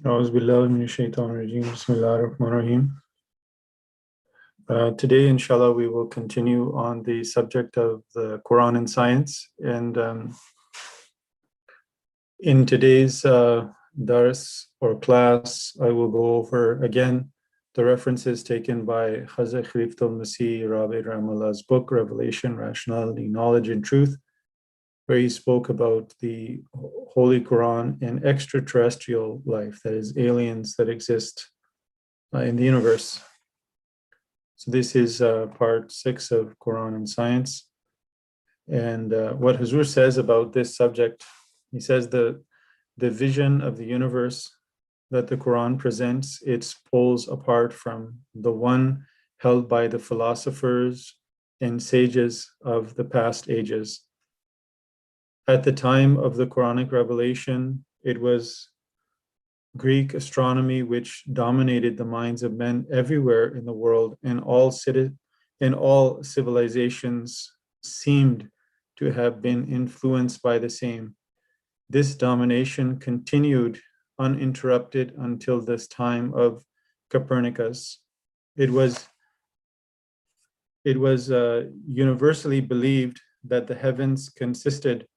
أعوذ بالله من الشيطان الرجيم. بسم الله الرحمن الرحيم. Today, inshallah, we will continue on the subject of the Quran and science. And in today's dars or class, I will go over again the references taken by Hazrat Khalifat al-Masih Rabi Rahmahullah's book, Revelation, Rationality, Knowledge, and Truth, where he spoke about the Holy Quran and extraterrestrial life, that is, aliens that exist in the universe. So this is part 6 of Quran and Science. And what Hazur says about this subject, he says the vision of the universe that the Quran presents, it's poles apart from the one held by the philosophers and sages of the past ages. At the time of the Quranic revelation, it was Greek astronomy which dominated the minds of men everywhere in the world, and all civilizations seemed to have been influenced by the same. This domination continued uninterrupted until this time of Copernicus. It was universally believed that the heavens consisted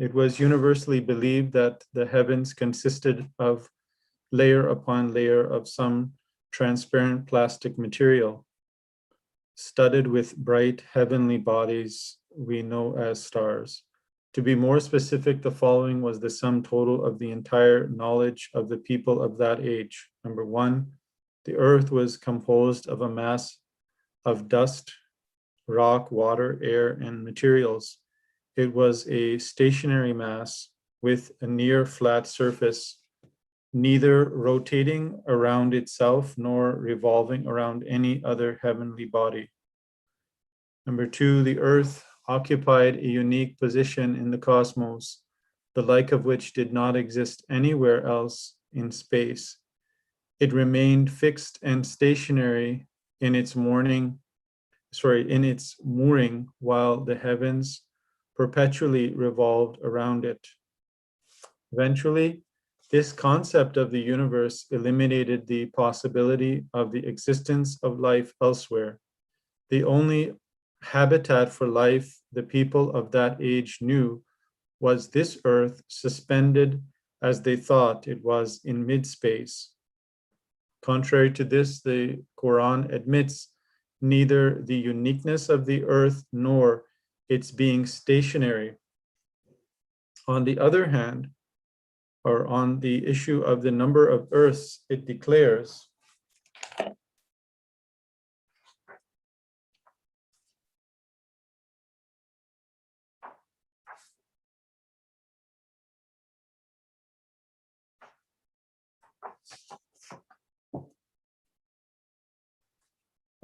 It was universally believed that the heavens consisted of layer upon layer of some transparent plastic material, studded with bright heavenly bodies we know as stars. To be more specific, the following was the sum total of the entire knowledge of the people of that age. Number one, the earth was composed of a mass of dust, rock, water, air, and materials. It was a stationary mass with a near flat surface, neither rotating around itself nor revolving around any other heavenly body. Number two, the earth occupied a unique position in the cosmos, the like of which did not exist anywhere else in space. It remained fixed and stationary in its mooring while the heavens perpetually revolved around it. Eventually, this concept of the universe eliminated the possibility of the existence of life elsewhere. The only habitat for life the people of that age knew was this earth, suspended as they thought it was in mid-space. Contrary to this, the Quran admits neither the uniqueness of the earth nor its being stationary. On the other hand, or on the issue of the number of earths, it declares,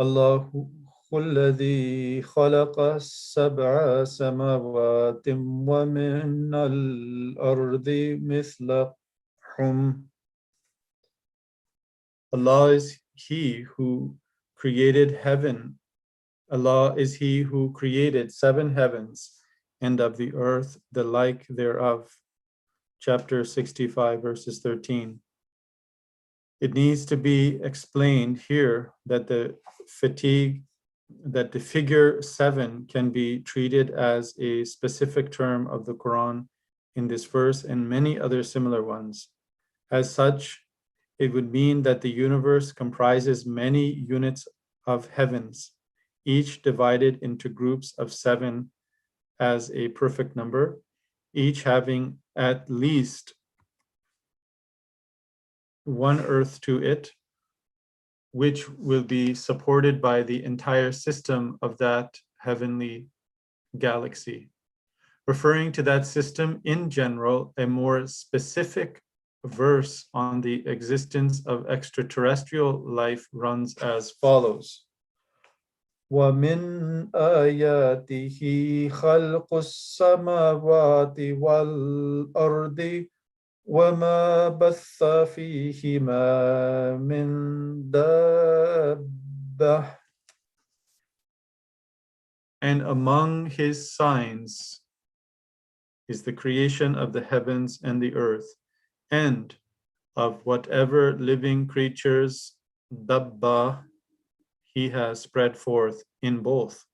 Allahu الذي خلق السبع سماوات ومن الأرض مثلهم. Allah is He who created heaven. Allah is He who created 7 heavens, and of the earth the like thereof. Chapter 65, verses 13. It needs to be explained here that the figure 7 can be treated as a specific term of the Quran in this verse and many other similar ones. As such, it would mean that the universe comprises many units of heavens, each divided into groups of 7 as a perfect number, each having at least one earth to it, which will be supported by the entire system of that heavenly galaxy. Referring to that system in general, a more specific verse on the existence of extraterrestrial life runs as follows. وَمِنْ آيَاتِهِ خَلْقُ السَّمَاوَاتِ وَالْأَرْضِ وما بث فيهما من دابة And among his signs is the creation of the heavens and the earth, and of whatever living creatures, dabba, he has spread forth in both.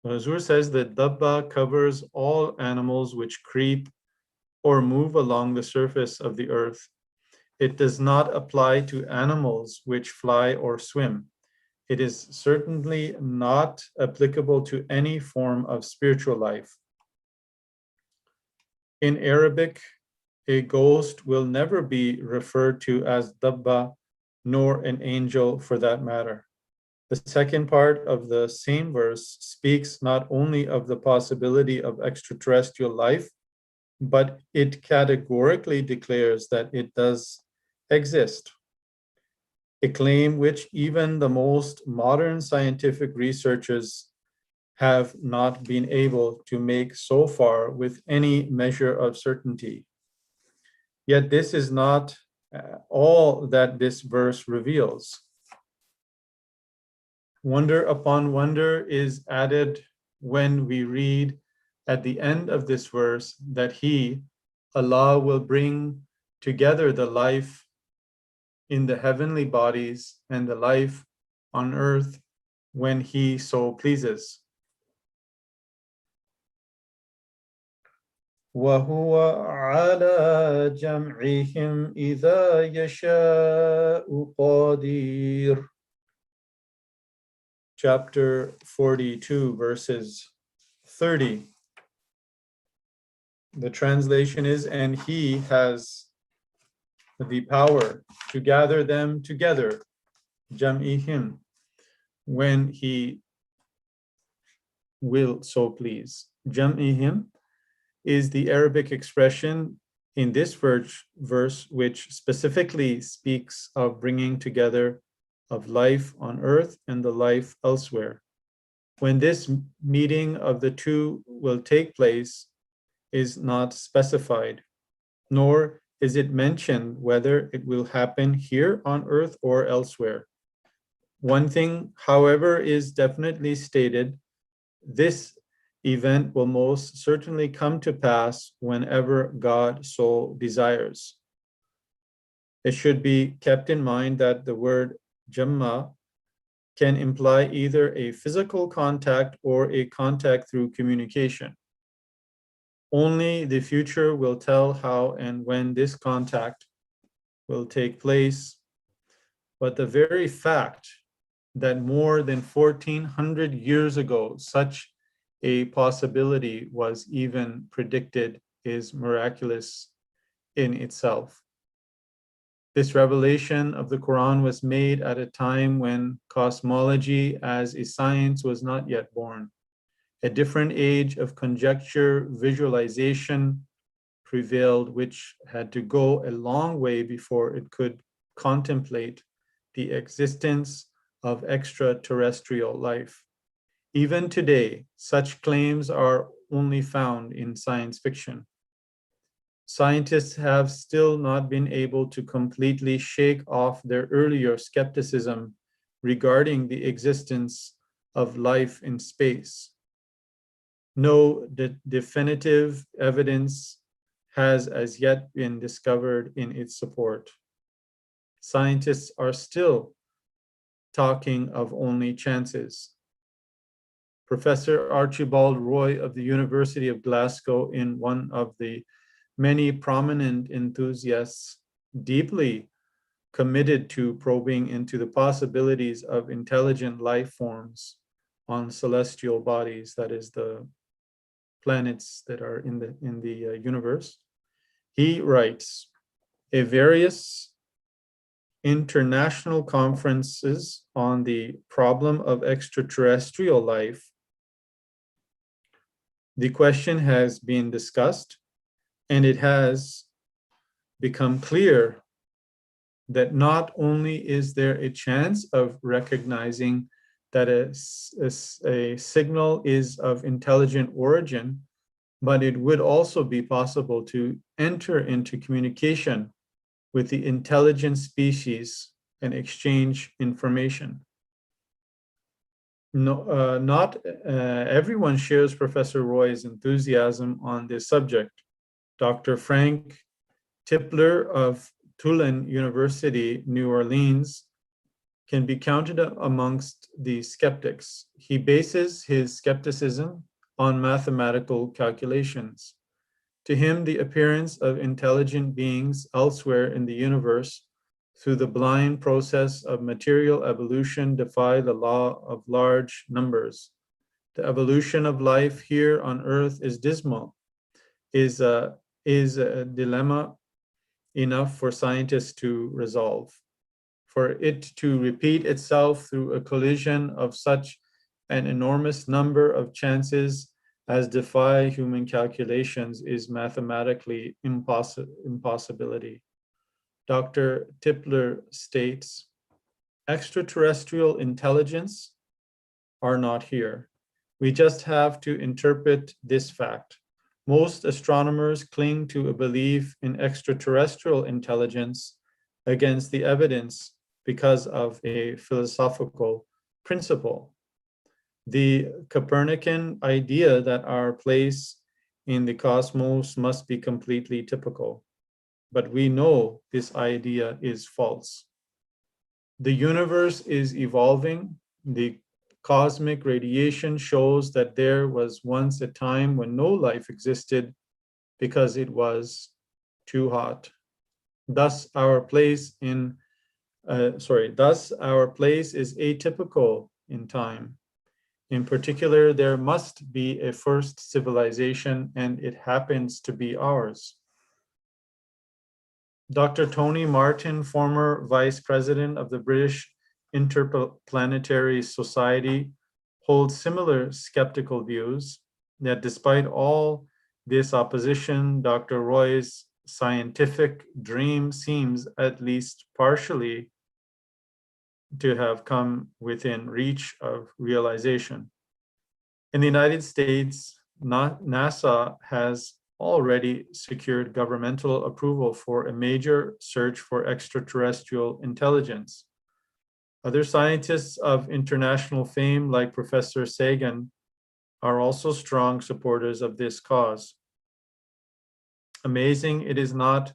Hazur says that dabba covers all animals which creep or move along the surface of the earth. It does not apply to animals which fly or swim. It is certainly not applicable to any form of spiritual life. In Arabic, a ghost will never be referred to as dabba, nor an angel for that matter. The second part of the same verse speaks not only of the possibility of extraterrestrial life, but it categorically declares that it does exist, a claim which even the most modern scientific researchers have not been able to make so far with any measure of certainty. Yet this is not all that this verse reveals. Wonder upon wonder is added when we read at the end of this verse that He, Allah, will bring together the life in the heavenly bodies and the life on earth when He so pleases. وَهُوَ عَلَى جَمْعِهِمْ إِذَا يَشَاءُ قَدِيرٌ. Chapter 42, verses 30. The translation is, and He has the power to gather them together, jam'ihim, when He will so please. Jam'ihim is the Arabic expression in this verse which specifically speaks of bringing together of life on earth and the life elsewhere. When this meeting of the two will take place is not specified, nor is it mentioned whether it will happen here on earth or elsewhere. One thing, however, is definitely stated: this event will most certainly come to pass whenever God so desires. It should be kept in mind that the word jamma can imply either a physical contact or a contact through communication. Only the future will tell how and when this contact will take place, but the very fact that more than 1400 years ago such a possibility was even predicted is miraculous in itself. This revelation of the Quran was made at a time when cosmology as a science was not yet born. A different age of conjecture, visualization prevailed, which had to go a long way before it could contemplate the existence of extraterrestrial life. Even today, such claims are only found in science fiction. Scientists have still not been able to completely shake off their earlier skepticism regarding the existence of life in space. No definitive evidence has as yet been discovered in its support. Scientists are still talking of only chances. Professor Archibald Roy of the University of Glasgow, in one of the many prominent enthusiasts deeply committed to probing into the possibilities of intelligent life forms on celestial bodies, that is the planets that are in the universe. He writes, various international conferences on the problem of extraterrestrial life, the question has been discussed, and it has become clear that not only is there a chance of recognizing that a signal is of intelligent origin, but it would also be possible to enter into communication with the intelligent species and exchange information. No, not everyone shares Professor Roy's enthusiasm on this subject. Dr. Frank Tipler of Tulane University, New Orleans, can be counted amongst the skeptics. He bases his skepticism on mathematical calculations. To him, the appearance of intelligent beings elsewhere in the universe through the blind process of material evolution defy the law of large numbers. The evolution of life here on Earth is dismal, is a dilemma enough for scientists to resolve. For it to repeat itself through a collision of such an enormous number of chances as defy human calculations is mathematically impossibility. Dr. Tipler states, extraterrestrial intelligence are not here. We just have to interpret this fact. Most astronomers cling to a belief in extraterrestrial intelligence against the evidence because of a philosophical principle. The Copernican idea that our place in the cosmos must be completely typical. But we know this idea is false. The universe is evolving. The cosmic radiation shows that there was once a time when no life existed because it was too hot. Thus, our place is atypical in time. In particular, there must be a first civilization, and it happens to be ours. Dr. Tony Martin, former vice president of the British Interplanetary Society, holds similar skeptical views that despite all this opposition, Dr. Roy's scientific dream seems at least partially to have come within reach of realization. In the United States, NASA has already secured governmental approval for a major search for extraterrestrial intelligence. Other scientists of international fame, like Professor Sagan, are also strong supporters of this cause. Amazing it is not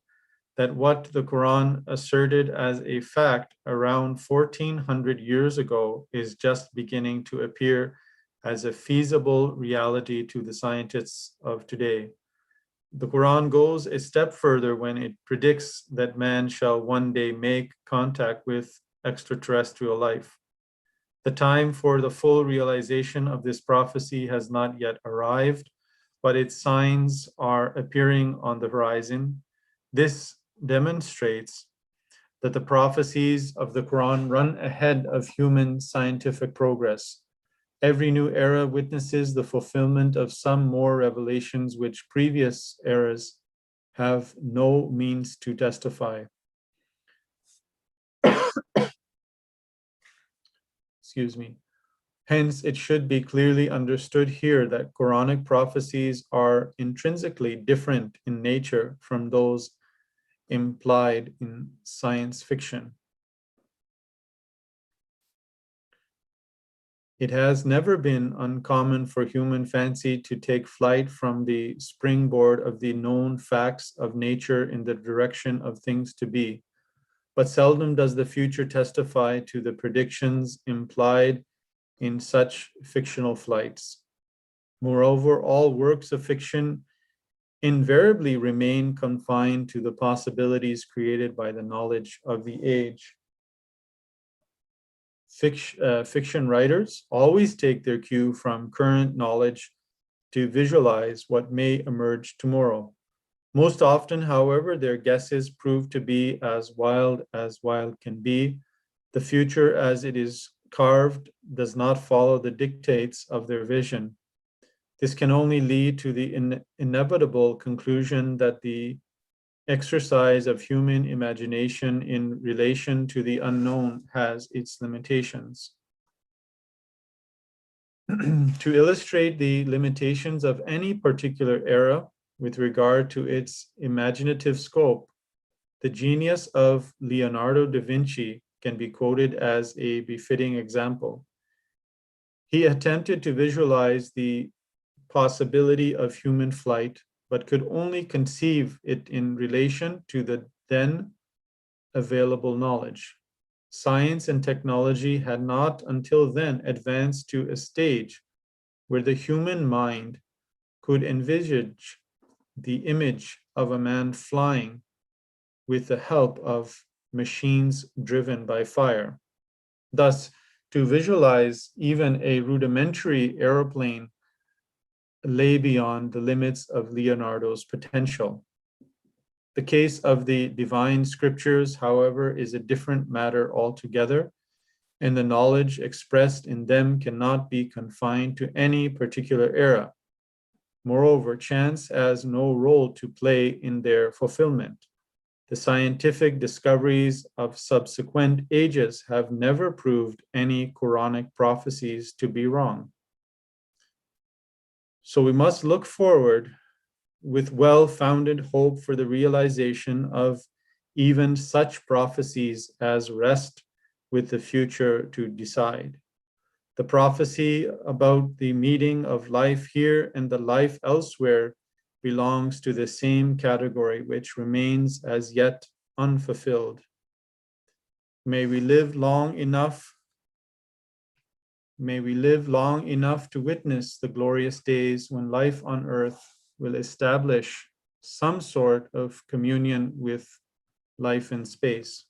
that what the Quran asserted as a fact around 1400 years ago is just beginning to appear as a feasible reality to the scientists of today. The Quran goes a step further when it predicts that man shall one day make contact with extraterrestrial life. The time for the full realization of this prophecy has not yet arrived, but its signs are appearing on the horizon. This demonstrates that the prophecies of the Quran run ahead of human scientific progress. Every new era witnesses the fulfillment of some more revelations which previous eras have no means to testify. Excuse me. Hence, it should be clearly understood here that Quranic prophecies are intrinsically different in nature from those implied in science fiction. It has never been uncommon for human fancy to take flight from the springboard of the known facts of nature in the direction of things to be, but seldom does the future testify to the predictions implied in such fictional flights. Moreover, all works of fiction invariably remain confined to the possibilities created by the knowledge of the age. Fiction writers always take their cue from current knowledge to visualize what may emerge tomorrow. Most often, however, their guesses prove to be as wild can be. The future as it is carved does not follow the dictates of their vision. This can only lead to the inevitable conclusion that the exercise of human imagination in relation to the unknown has its limitations. To illustrate the limitations of any particular era with regard to its imaginative scope, the genius of Leonardo da Vinci can be quoted as a befitting example. He attempted to visualize the possibility of human flight, but could only conceive it in relation to the then available knowledge. Science and technology had not until then advanced to a stage where the human mind could envisage the image of a man flying with the help of machines driven by fire. Thus, to visualize even a rudimentary aeroplane lay beyond the limits of Leonardo's potential. The case of the divine scriptures, however, is a different matter altogether, and the knowledge expressed in them cannot be confined to any particular era. Moreover, chance has no role to play in their fulfillment. The scientific discoveries of subsequent ages have never proved any Quranic prophecies to be wrong. So we must look forward with well-founded hope for the realization of even such prophecies as rest with the future to decide. The prophecy about the meeting of life here and the life elsewhere belongs to the same category, which remains as yet unfulfilled. May we live long enough to witness the glorious days when life on earth will establish some sort of communion with life in space.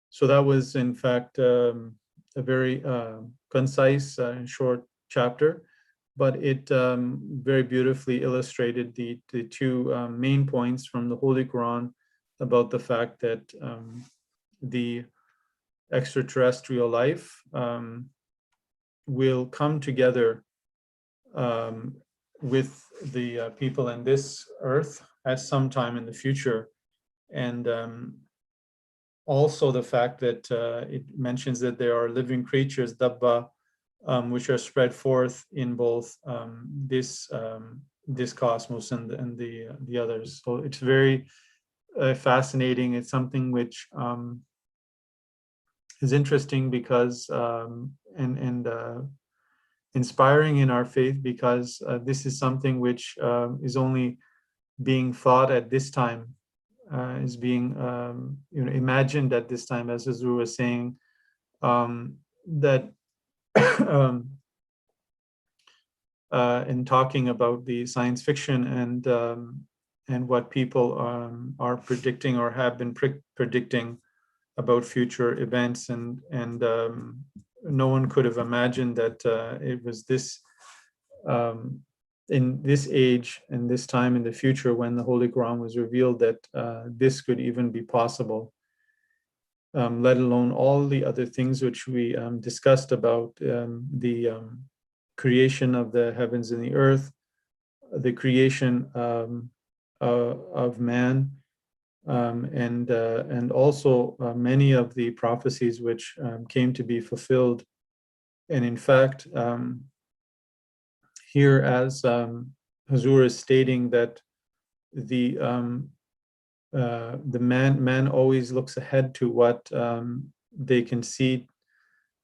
So that was, in fact, a very concise and short chapter, but it very beautifully illustrated the two main points from the Holy Quran about the fact that the extraterrestrial life will come together with the people in this earth at some time in the future. And also the fact that it mentions that there are living creatures, dabba, which are spread forth in both this cosmos and the others. So it's very fascinating. It's something which is interesting because and inspiring in our faith, because this is something which is only being thought at this time, is being imagined at this time, as Hazur was saying, that in talking about the science fiction and what people are predicting or have been predicting about future events, and no one could have imagined that it was this in this age and this time in the future when the Holy Quran was revealed that this could even be possible, let alone all the other things which we discussed about the creation of the heavens and the earth, the creation of man, and also many of the prophecies which came to be fulfilled. And in fact, here, as Hazur is stating, that the man always looks ahead to what they can see,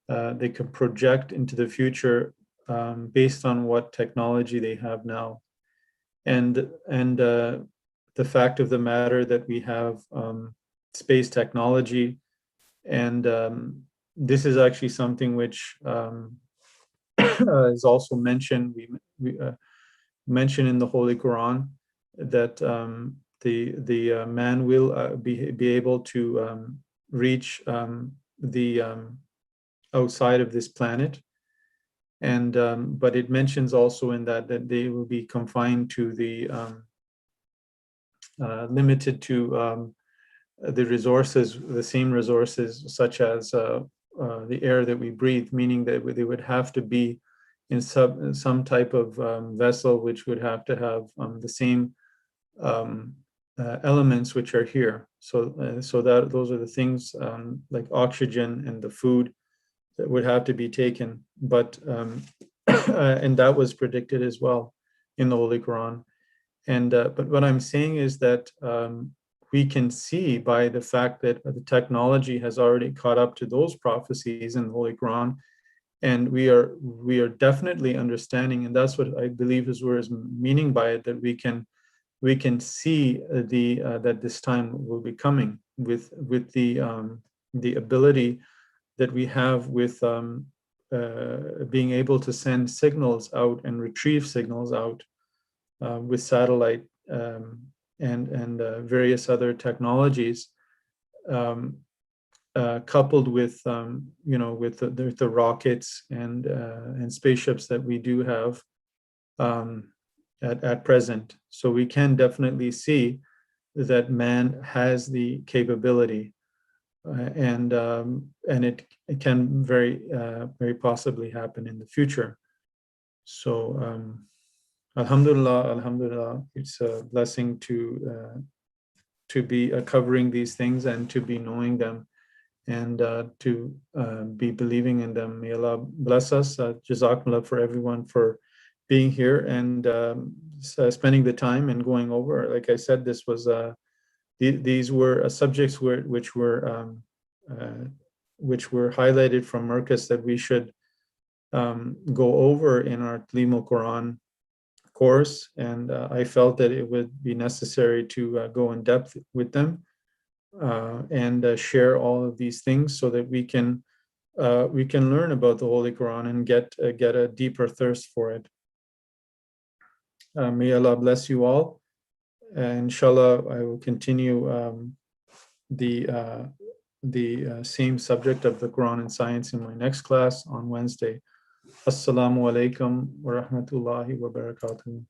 they can project into the future based on what technology they have now, and the fact of the matter that we have space technology, and this is actually something which is also mentioned. We mention in the Holy Quran that the man will be able to reach the outside of this planet, and but it mentions also in that they will be confined to the limited to the resources, the same resources such as the air that we breathe, meaning that they would have to be in some type of vessel which would have to have the same elements which are here. So so that those are the things like oxygen and the food that would have to be taken. But and that was predicted as well in the Holy Quran. And but what I'm saying is that we can see by the fact that the technology has already caught up to those prophecies in the Holy Quran, And we are definitely understanding, and that's what I believe is where is meaning by it, that we can see that this time will be coming with the ability that we have with being able to send signals out and retrieve signals out with satellite and various other technologies, um, coupled with with the rockets and spaceships that we do have at present. So we can definitely see that man has the capability, and it can very possibly happen in the future. So alhamdulillah, it's a blessing to be covering these things and to be knowing them, and to be believing in them. May Allah bless us. Jazakumullah for everyone for being here and spending the time and going over. Like I said, this was these were subjects which were highlighted from Marcus that we should go over in our Talim al-Quran course, and I felt that it would be necessary to go in depth with them and share all of these things so that we can learn about the Holy Quran and get a deeper thirst for it. May Allah bless you all. Inshallah, I will continue the same subject of the Quran and science in my next class on Wednesday. Assalamu alaikum wa rahmatullahi wa barakatuh.